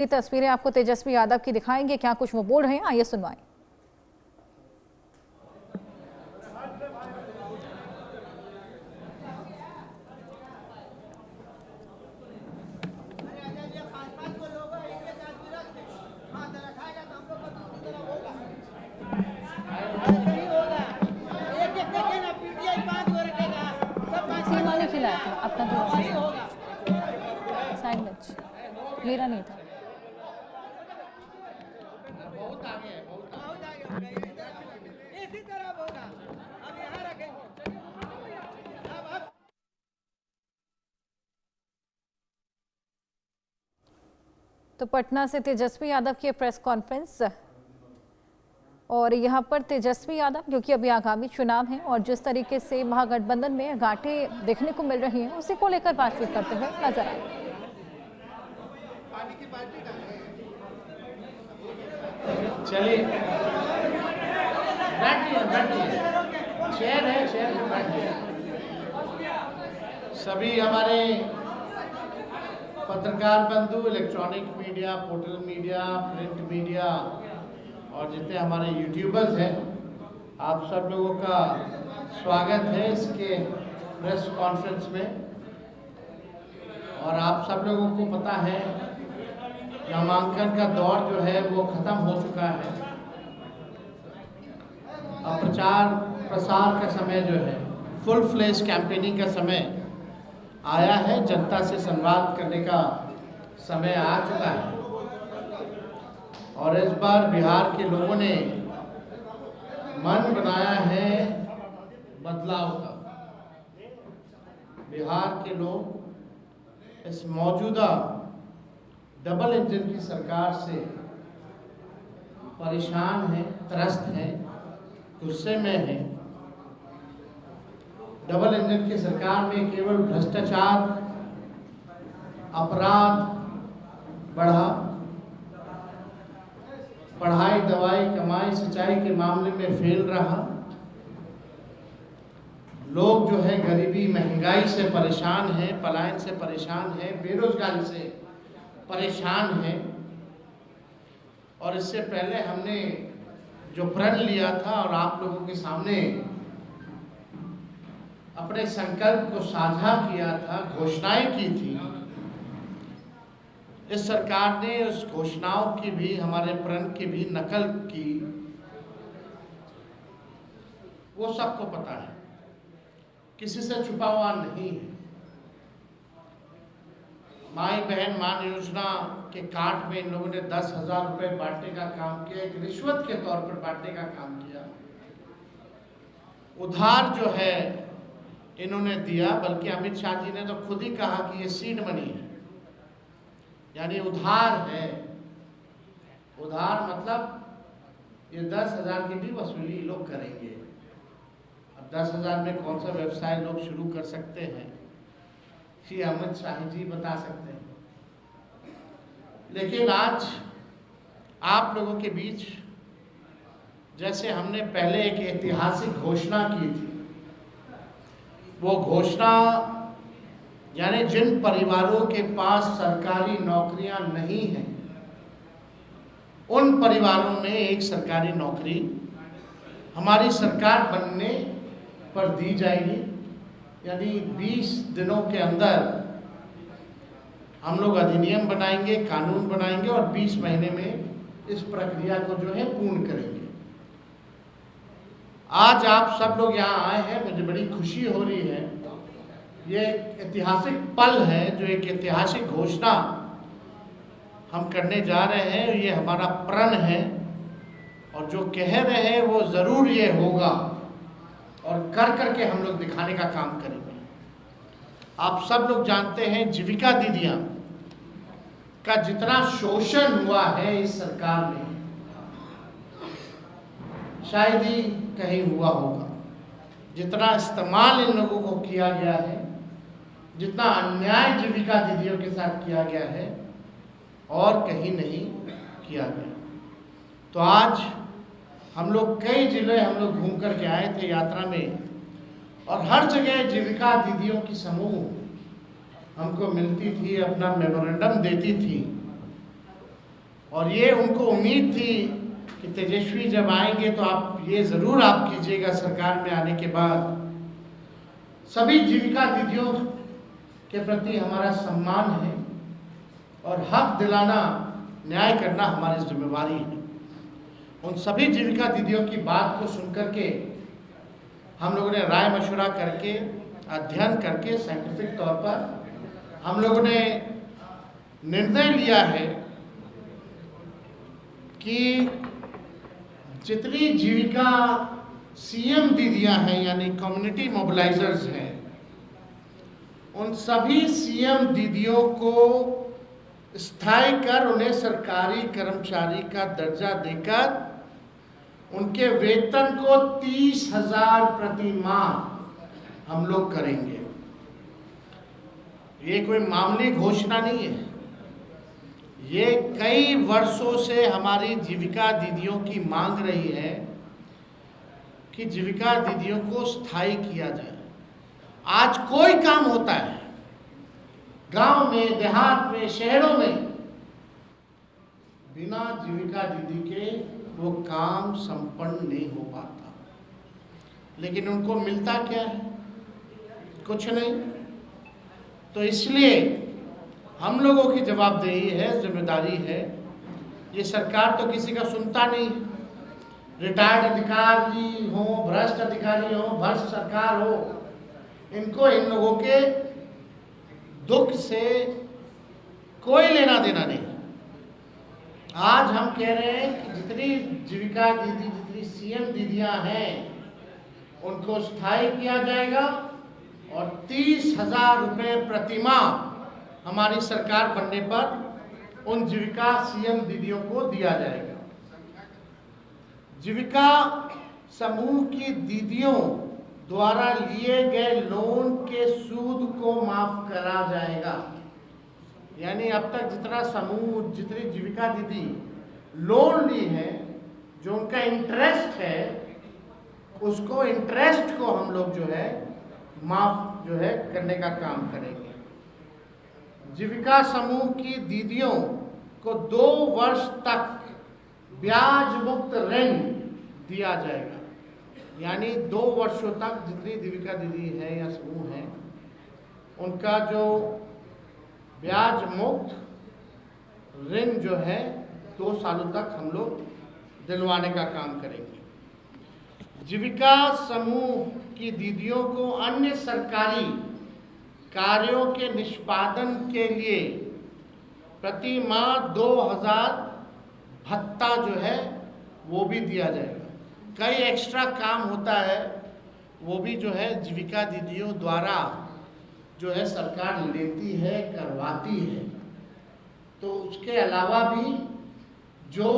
ये तस्वीरें आपको तेजस्वी यादव की दिखाएंगे, क्या कुछ वो बोल रहे हैं, आइए सुनवाएं। सीमा ने खिलाया था अपना तो सैंडविच, मेरा नहीं था। बहुत आगे है, बहुत आगे इसी तरह होगा। अब यहाँ रखेंगे। अब तो पटना से तेजस्वी यादव की प्रेस कॉन्फ्रेंस, और यहाँ पर तेजस्वी यादव क्योंकि अभी आगामी चुनाव है और जिस तरीके से महागठबंधन में गांठें देखने को मिल रही हैं उसी को लेकर बातचीत करते हुए नजर आए। चलिए बैठिए, शेयर है, शेयर में बैठिए। सभी हमारे पत्रकार बंधु, electronic media, portal media, print media और जितने हमारे यूट्यूबर्स हैं, आप सब लोगों का स्वागत है इसके प्रेस कॉन्फ्रेंस में। और आप सब लोगों को पता है नामांकन का दौर जो है वो खत्म हो चुका है। अब प्रचार प्रसार का समय जो है, फुल फ्लेज कैंपेनिंग का समय आया है। जनता से संवाद करने का समय आ चुका है और इस बार बिहार के लोगों ने मन बनाया है बदलाव का। बिहार के लोग इस मौजूदा डबल इंजन की सरकार से परेशान हैं, त्रस्त हैं, गुस्से में हैं। डबल इंजन की सरकार में केवल भ्रष्टाचार, अपराध बढ़ा, पढ़ाई, दवाई, कमाई, सिंचाई के मामले में फेल रहा। लोग जो है गरीबी, महंगाई से परेशान हैं, पलायन से परेशान हैं, बेरोजगारी से परेशान हैं। और इससे पहले हमने जो प्रण लिया था और आप लोगों के सामने अपने संकल्प को साझा किया था, घोषणाएं की थी, इस सरकार ने उस घोषणाओं की भी, हमारे प्रण की भी नकल की। वो सबको पता है, किसी से छुपा हुआ नहीं है। माई बहन मान योजना के कार्ड में इन लोगों ने 10,000 रुपए बांटने का काम किया, एक रिश्वत के तौर पर बांटने का काम किया। उधार जो है इन्होंने दिया, बल्कि अमित शाह जी ने तो खुद ही कहा कि ये सीड मनी है, यानी उधार है। उधार मतलब ये 10,000 की भी वसूली लोग करेंगे। अब 10,000 में कौन सा व्यवसाय लोग शुरू कर सकते हैं, श्री अमित शाह जी बता सकते हैं। लेकिन आज आप लोगों के बीच जैसे हमने पहले एक ऐतिहासिक घोषणा की थी, वो घोषणा यानी जिन परिवारों के पास सरकारी नौकरियां नहीं हैं, उन परिवारों में एक सरकारी नौकरी हमारी सरकार बनने पर दी जाएगी। यानी 20 दिनों के अंदर हम लोग अधिनियम बनाएंगे, कानून बनाएंगे और 20 महीने में इस प्रक्रिया को जो है पूर्ण करेंगे। आज आप सब लोग यहाँ आए हैं, मुझे बड़ी खुशी हो रही है। ये एक ऐतिहासिक पल है, जो एक ऐतिहासिक घोषणा हम करने जा रहे हैं। ये हमारा प्रण है और जो कह रहे हैं वो ज़रूर ये होगा और कर करके हम लोग दिखाने का काम करेंगे। आप सब लोग जानते हैं जीविका दीदियां का जितना शोषण हुआ है इस सरकार में, शायद ही कहीं हुआ होगा। जितना इस्तेमाल इन लोगों को किया गया है, जितना अन्याय जीविका दीदियों के साथ किया गया है, और कहीं नहीं किया गया। तो आज हम लोग कई जिले हम लोग घूम कर के आए थे यात्रा में, और हर जगह जीविका दीदियों की समूह हमको मिलती थी, अपना मेमोरेंडम देती थी और ये उनको उम्मीद थी कि तेजस्वी जब आएंगे तो आप ये ज़रूर आप कीजिएगा सरकार में आने के बाद, सभी जीविका दीदियों के प्रति हमारा सम्मान है और हक दिलाना, न्याय करना हमारी जिम्मेवारी है। उन सभी जीविका दीदियों की बात को सुनकर के हम लोगों ने राय मशवरा करके, अध्ययन करके, साइंटिफिक तौर पर हम लोगों ने निर्णय लिया है कि जितनी जीविका सीएम दीदियां हैं यानी कम्युनिटी मोबिलाइजर्स हैं, उन सभी सीएम दीदियों को स्थायी कर उन्हें सरकारी कर्मचारी का दर्जा देकर उनके वेतन को 30,000 प्रति माह हम लोग करेंगे। ये कोई मामूली घोषणा नहीं है, ये कई वर्षों से हमारी जीविका दीदियों की मांग रही है कि जीविका दीदियों को स्थायी किया जाए। आज कोई काम होता है गांव में, देहात में, शहरों में, बिना जीविका दीदी के वो काम संपन्न नहीं हो पाता। लेकिन उनको मिलता क्या है? कुछ नहीं। तो इसलिए हम लोगों की जवाबदेही है, जिम्मेदारी है। ये सरकार तो किसी का सुनता नहीं। रिटायर्ड अधिकारी हो, भ्रष्ट अधिकारी हो, भ्रष्ट सरकार हो, इनको इन लोगों के दुख से कोई लेना देना नहीं। आज हम कह रहे हैं कि जितनी जीविका दीदी, जितनी सीएम दीदियां हैं, उनको स्थायी किया जाएगा और 30,000 रुपये प्रति माह हमारी सरकार बनने पर उन जीविका सीएम दीदियों को दिया जाएगा। जीविका समूह की दीदियों द्वारा लिए गए लोन के सूद को माफ करा जाएगा। यानी अब तक जितना समूह, जितनी जीविका दीदी लोन ली है, जो उनका इंटरेस्ट है, उसको इंटरेस्ट को हम लोग जो है माफ जो है करने का काम करेंगे। जीविका समूह की दीदियों को 2 वर्ष तक ब्याज मुक्त ऋण दिया जाएगा। यानी 2 वर्षों तक जितनी जीविका दीदी है या समूह है, उनका जो ब्याज मुक्त ऋण जो है 2 सालों तक हम लोग दिलवाने का काम करेंगे। जीविका समूह की दीदियों को अन्य सरकारी कार्यों के निष्पादन के लिए प्रति माह 2,000 भत्ता जो है वो भी दिया जाएगा। कई एक्स्ट्रा काम होता है, वो भी जो है जीविका दीदियों द्वारा जो है सरकार लेती है, करवाती है। तो उसके अलावा भी जो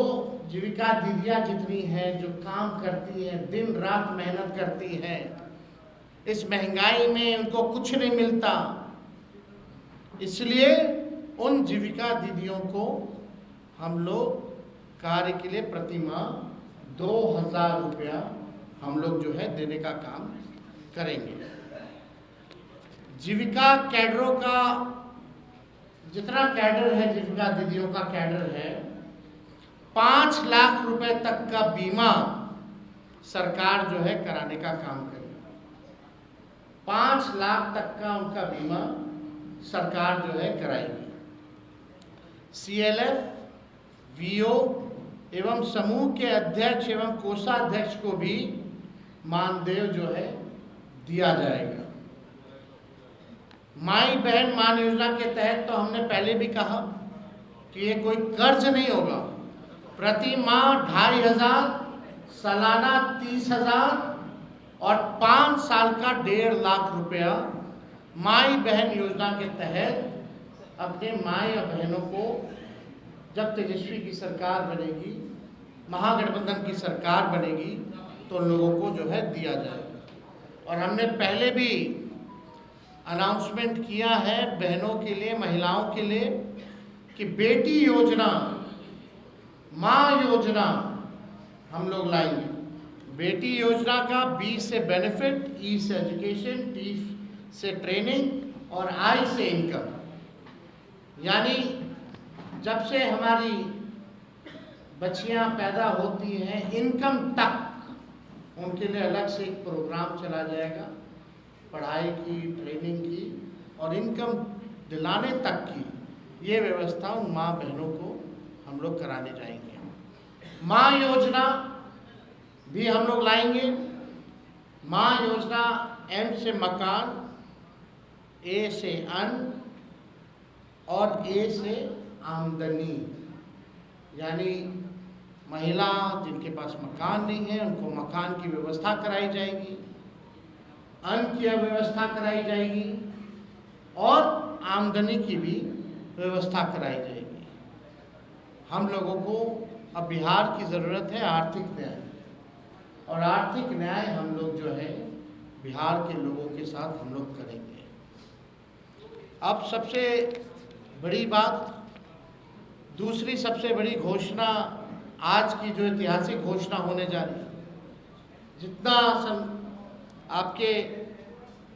जीविका दीदियाँ जितनी हैं, जो काम करती हैं, दिन रात मेहनत करती हैं, इस महंगाई में उनको कुछ नहीं मिलता, इसलिए उन जीविका दीदियों को हम लोग कार्य के लिए प्रति माह 2,000 रुपया हम लोग जो है देने का काम करेंगे। जीविका कैडरों का जितना कैडर है, जीविका दीदियों का कैडर है, 5 लाख रुपए तक का बीमा सरकार जो है कराने का काम करेगी। 5 लाख तक का उनका बीमा सरकार जो है कराएगी। CLF, VO एवं समूह के अध्यक्ष एवं कोषाध्यक्ष को भी मानदेय जो है दिया जाएगा। माई बहन मान योजना के तहत तो हमने पहले भी कहा कि ये कोई कर्ज नहीं होगा। प्रति माह 2,500, सालाना 30,000 और 5 साल का 1.5 लाख रुपया माई बहन योजना के तहत अपने माई और बहनों को जब तेजस्वी की सरकार बनेगी, महागठबंधन की सरकार बनेगी, तो लोगों को जो है दिया जाएगा। और हमने पहले भी अनाउंसमेंट किया है बहनों के लिए, महिलाओं के लिए कि बेटी योजना, माँ योजना हम लोग लाएंगे। बेटी योजना का B से बेनिफिट, E से एजुकेशन, T से ट्रेनिंग और I से इनकम। यानी जब से हमारी बच्चियां पैदा होती हैं, इनकम तक उनके लिए अलग से एक प्रोग्राम चला जाएगा, पढ़ाई की, ट्रेनिंग की और इनकम दिलाने तक की ये व्यवस्था उन माँ बहनों को हम लोग कराने जाएंगे। माँ योजना भी हम लोग लाएंगे। माँ योजना M से मकान, A से अन्न और A से आमदनी, यानी महिला जिनके पास मकान नहीं है उनको मकान की व्यवस्था कराई जाएगी, अन्न की व्यवस्था कराई जाएगी और आमदनी की भी व्यवस्था कराई जाएगी। हम लोगों को अब बिहार की ज़रूरत है आर्थिक न्याय, और आर्थिक न्याय हम लोग जो है बिहार के लोगों के साथ हम लोग करेंगे। अब सबसे बड़ी बात, दूसरी सबसे बड़ी घोषणा आज की जो ऐतिहासिक घोषणा होने जा रही है, जितना आपके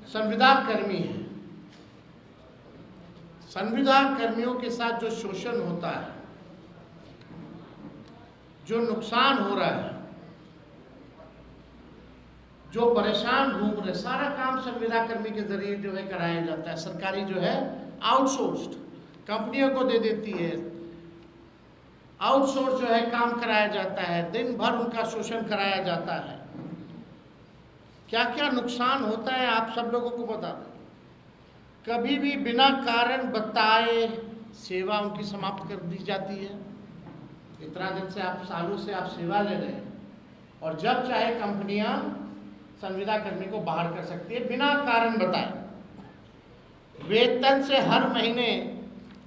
संविदा कर्मी हैं, संविदा कर्मियों के साथ जो शोषण होता है, जो नुकसान हो रहा है, जो परेशान घूम रहे, सारा काम संविदा कर्मी के जरिए जो है कराया जाता है। सरकारी जो है आउटसोर्स्ड कंपनियों को दे देती है, आउटसोर्स जो है काम कराया जाता है, दिन भर उनका शोषण कराया जाता है। क्या क्या नुकसान होता है आप सब लोगों को बता दें। कभी भी बिना कारण बताए सेवा उनकी समाप्त कर दी जाती है। इतना दिन से आप, सालों से आप सेवा ले रहे हैं, और जब चाहे कंपनियां संविदा कर्मी को बाहर कर सकती है बिना कारण बताए। वेतन से हर महीने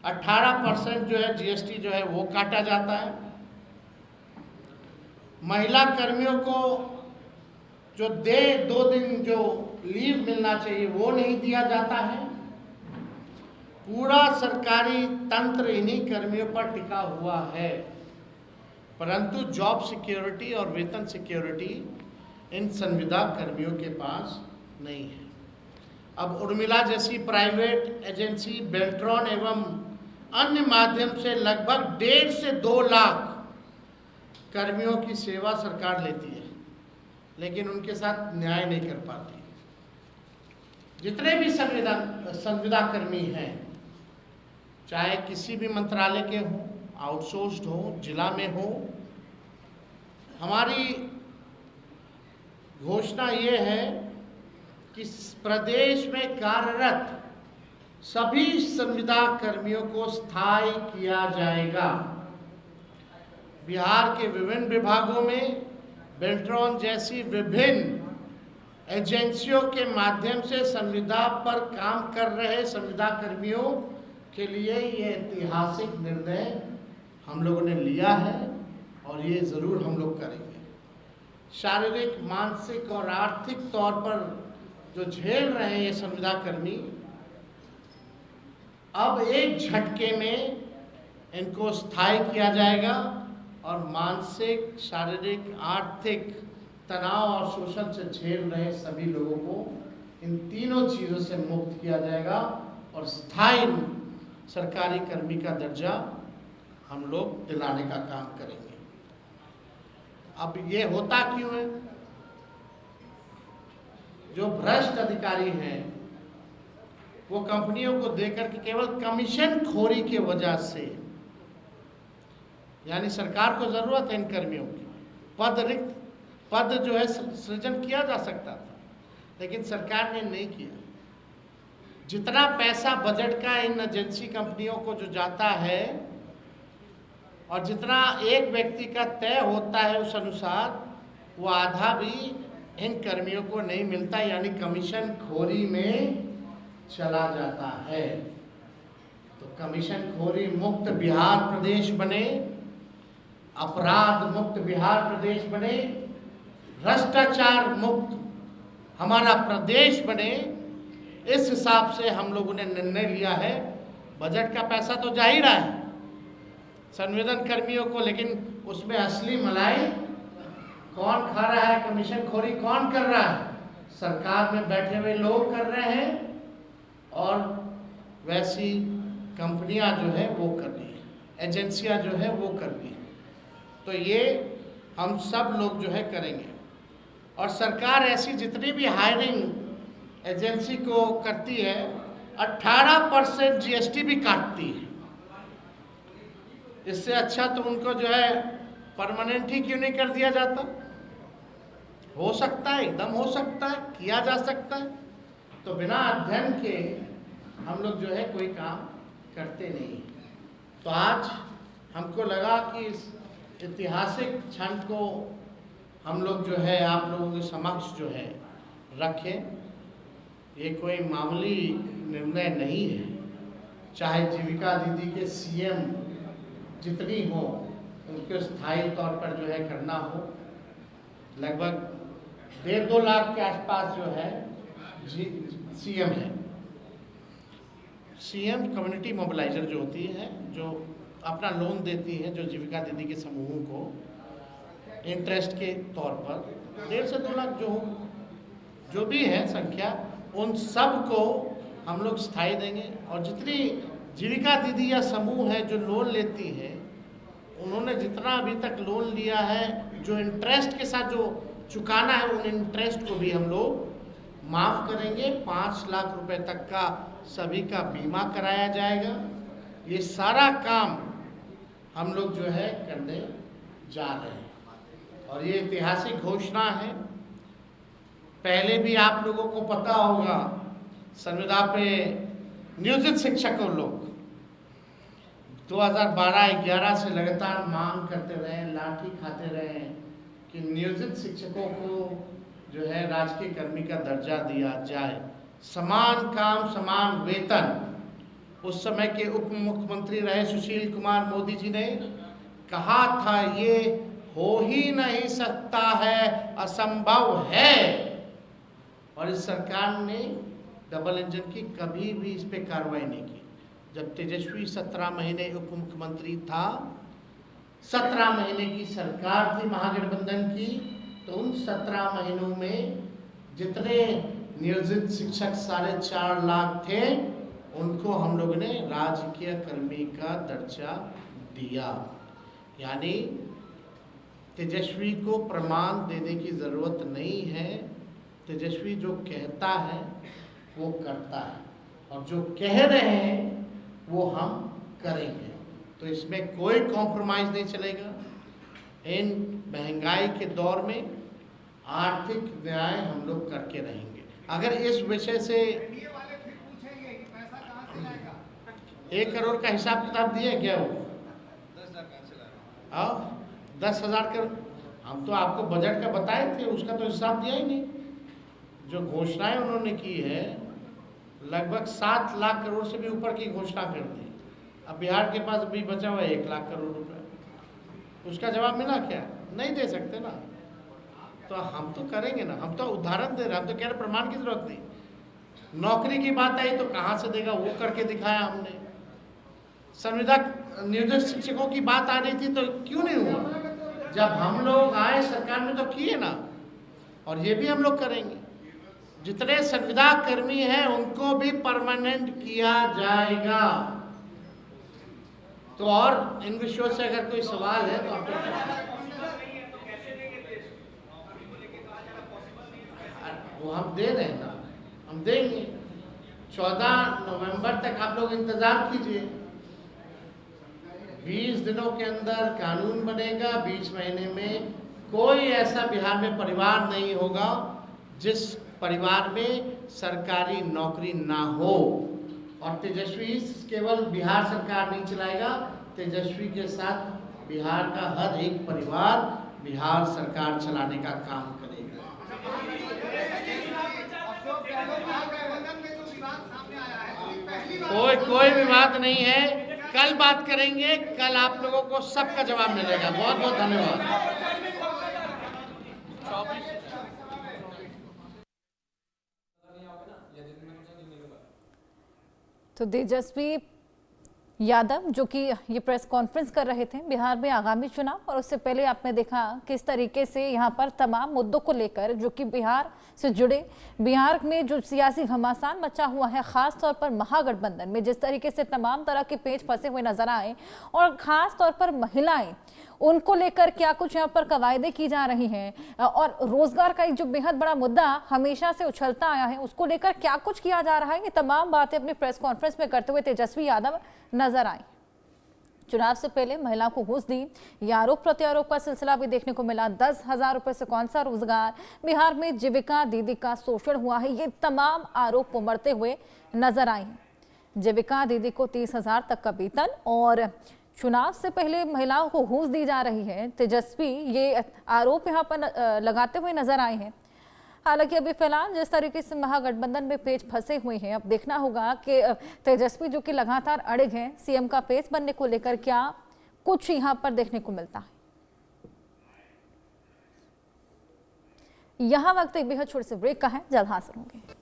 18% जो है GST जो है वो काटा जाता है। महिला कर्मियों को जो 2 दिन जो लीव मिलना चाहिए वो नहीं दिया जाता है। पूरा सरकारी तंत्र इन्हीं कर्मियों पर टिका हुआ है, परंतु जॉब सिक्योरिटी और वेतन सिक्योरिटी इन संविदा कर्मियों के पास नहीं है। अब उर्मिला जैसी प्राइवेट एजेंसी, बेल्ट्रॉन एवं अन्य माध्यम से लगभग 1.5 से 2 लाख कर्मियों की सेवा सरकार लेती है, लेकिन उनके साथ न्याय नहीं कर पाती। जितने भी संविदा कर्मी हैं, चाहे किसी भी मंत्रालय के हों, आउटसोर्स्ड हो, जिला में हो, हमारी घोषणा ये है कि प्रदेश में कार्यरत सभी संविदा कर्मियों को स्थायी किया जाएगा। बिहार के विभिन्न विभागों में बेल्ट्रॉन जैसी विभिन्न एजेंसियों के माध्यम से संविदा पर काम कर रहे संविदा कर्मियों के लिए ये ऐतिहासिक निर्णय हम लोगों ने लिया है, और ये ज़रूर हम लोग करेंगे। शारीरिक, मानसिक और आर्थिक तौर पर जो झेल रहे हैं ये संविदा कर्मी, अब एक झटके में इनको स्थायी किया जाएगा और मानसिक, शारीरिक, आर्थिक तनाव और शोषण से झेल रहे सभी लोगों को इन तीनों चीज़ों से मुक्त किया जाएगा और स्थायी सरकारी कर्मी का दर्जा हम लोग दिलाने का काम करेंगे। अब ये होता क्यों है? जो भ्रष्ट अधिकारी हैं वो कंपनियों को देकर के केवल कमीशन खोरी की वजह से, यानी सरकार को जरूरत है इन कर्मियों की, रिक्त पद जो है सृजन किया जा सकता था, लेकिन सरकार ने नहीं किया। जितना पैसा बजट का इन एजेंसी कंपनियों को जो जाता है और जितना एक व्यक्ति का तय होता है उस अनुसार, वो आधा भी इन कर्मियों को नहीं मिलता, यानी कमीशन खोरी में चला जाता है। तो कमीशन खोरी मुक्त बिहार प्रदेश बने, अपराध मुक्त बिहार प्रदेश बने, भ्रष्टाचार मुक्त हमारा प्रदेश बने, इस हिसाब से हम लोगों ने निर्णय लिया है। बजट का पैसा तो जा ही रहा है संविदा कर्मियों को, लेकिन उसमें असली मलाई कौन खा रहा है, कमीशन खोरी कौन कर रहा है? सरकार में बैठे हुए लोग कर रहे हैं, और वैसी कंपनियां जो है वो कर रही है, एजेंसियां जो है वो कर रही है। तो ये हम सब लोग जो है करेंगे। और सरकार ऐसी जितनी भी हायरिंग एजेंसी को करती है 18% जीएसटी भी काटती है। इससे अच्छा तो उनको जो है परमानेंट ही क्यों नहीं कर दिया जाता? हो सकता है, एकदम हो सकता है, किया जा सकता है। तो बिना अध्ययन के हम लोग जो है कोई काम करते नहीं। तो आज हमको लगा कि इस ऐतिहासिक क्षण को हम लोग जो है आप लोगों के समक्ष जो है रखें। ये कोई मामूली निर्णय नहीं है। चाहे जीविका दीदी के सीएम जितनी हो उनको स्थायी तौर पर जो है करना हो, लगभग 1.5-2 लाख के आसपास जो है सीएम है। सीएम कम्युनिटी मोबिलाइजर जो होती है, जो अपना लोन देती है, जो जीविका दीदी के समूहों को इंटरेस्ट के तौर पर 1.5 से 2 लाख जो भी है संख्या, उन सब को हम लोग स्थायी देंगे। और जितनी जीविका दीदी या समूह है जो लोन लेती है, उन्होंने जितना अभी तक लोन लिया है, जो इंटरेस्ट के साथ जो चुकाना है, उन इंटरेस्ट को भी हम लोग माफ़ करेंगे। 5 लाख रुपए तक का सभी का बीमा कराया जाएगा। ये सारा काम हम लोग जो है करने जा रहे हैं और ये ऐतिहासिक घोषणा है। पहले भी आप लोगों को पता होगा, संविदा पे नियोजित शिक्षकों लोग 2012-11 से लगातार मांग करते रहे, लाठी खाते रहे कि नियोजित शिक्षकों को जो है राजकीय कर्मी का दर्जा दिया जाए, समान काम समान वेतन। उस समय के उप मुख्यमंत्री रहे सुशील कुमार मोदी जी ने कहा था ये हो ही नहीं सकता है, असंभव है। और इस सरकार ने डबल इंजन की कभी भी इस पे कार्रवाई नहीं की। जब तेजस्वी 17 महीने उप मुख्यमंत्री था, 17 महीने की सरकार थी महागठबंधन की, तो उन 17 महीनों में जितने नियोजित शिक्षक 4.5 लाख थे, उनको हम लोगों ने राजकीय कर्मी का दर्जा दिया। यानी तेजस्वी को प्रमाण देने की ज़रूरत नहीं है। तेजस्वी जो कहता है वो करता है, और जो कह रहे हैं वो हम करेंगे। तो इसमें कोई कॉम्प्रोमाइज़ नहीं चलेगा। इन महंगाई के दौर में आर्थिक न्याय हम लोग करके रहेंगे। अगर इस विषय से 1 करोड़ का हिसाब किताब दिए क्या? वो 10,000 का हम तो आपको बजट का बताए थे, उसका तो हिसाब दिया ही नहीं। जो घोषणाएं उन्होंने की है, लगभग 7 लाख करोड़ से भी ऊपर की घोषणा कर दी। अब बिहार के पास अभी बचा हुआ है 1 लाख करोड़ रुपए। उसका जवाब मिला क्या? नहीं दे सकते ना। तो हम तो करेंगे ना। हम तो उदाहरण दे रहे हैं, हम तो कह रहे प्रमाण की जरूरत नहीं। नौकरी की बात आई तो कहाँ से देगा, वो करके दिखाया हमने। संविदा नियोजित शिक्षकों की बात आ रही थी तो क्यों नहीं हुआ? जब हम लोग आए सरकार में तो किए ना, और ये भी हम लोग करेंगे। जितने संविदा कर्मी हैं उनको भी परमानेंट किया जाएगा। तो और इन विषयों से अगर कोई सवाल है तो आप वो हम दे रहे हैं ना, हम देंगे। 14 नवंबर तक आप लोग इंतजार कीजिए। 20 दिनों के अंदर कानून बनेगा। 20 महीने में कोई ऐसा बिहार में परिवार नहीं होगा जिस परिवार में सरकारी नौकरी ना हो। और तेजस्वी केवल बिहार सरकार नहीं चलाएगा, तेजस्वी के साथ बिहार का हर एक परिवार बिहार सरकार चलाने का काम करेगा। कोई विवाद नहीं है। कल बात करेंगे, कल आप लोगों को सबका जवाब मिलेगा। बहुत बहुत धन्यवाद। तो तेजस्वी यादव जो कि ये प्रेस कॉन्फ्रेंस कर रहे थे बिहार में आगामी चुनाव, और उससे पहले आपने देखा किस तरीके से यहाँ पर तमाम मुद्दों को लेकर जो कि बिहार से जुड़े, बिहार में जो सियासी घमासान मचा हुआ है, खास तौर पर महागठबंधन में जिस तरीके से तमाम तरह के पेच फंसे हुए नजर आए, और खास तौर पर महिलाएं उनको लेकर क्या कुछ यहाँ पर कवायदे की जा रही हैं और रोजगार का एक जो बेहद बड़ा मुद्दा हमेशा से उछलता आया है उसको लेकर क्या कुछ किया जा रहा है, ये तमाम बातें अपनी प्रेस कॉन्फ्रेंस में करते हुए तेजस्वी यादव नजर आई। चुनाव से पहले महिला को घूस दी, ये आरोप प्रत्यारोप का सिलसिला भी देखने को मिला। 10,000 रुपए से कौन सा रोजगार, बिहार में जीविका दीदी का शोषण हुआ है, ये तमाम आरोप उमड़ते हुए नजर आए हैं। जीविका दीदी को 30,000 तक का वेतन और चुनाव से पहले महिलाओं को घूस दी जा रही है। तेजस्वी ये आरोप यहाँ पर लगाते हुए नजर आए हैं। हालांकि अभी फिलहाल जिस तरीके से महागठबंधन में पेच फंसे हुए हैं, अब देखना होगा कि तेजस्वी जो कि लगातार अड़िग हैं सीएम का पेच बनने को लेकर क्या कुछ यहाँ पर देखने को मिलता है। यहाँ वक्त एक बेहद छोटे से ब्रेक का है, जल्द हाजिर होंगे।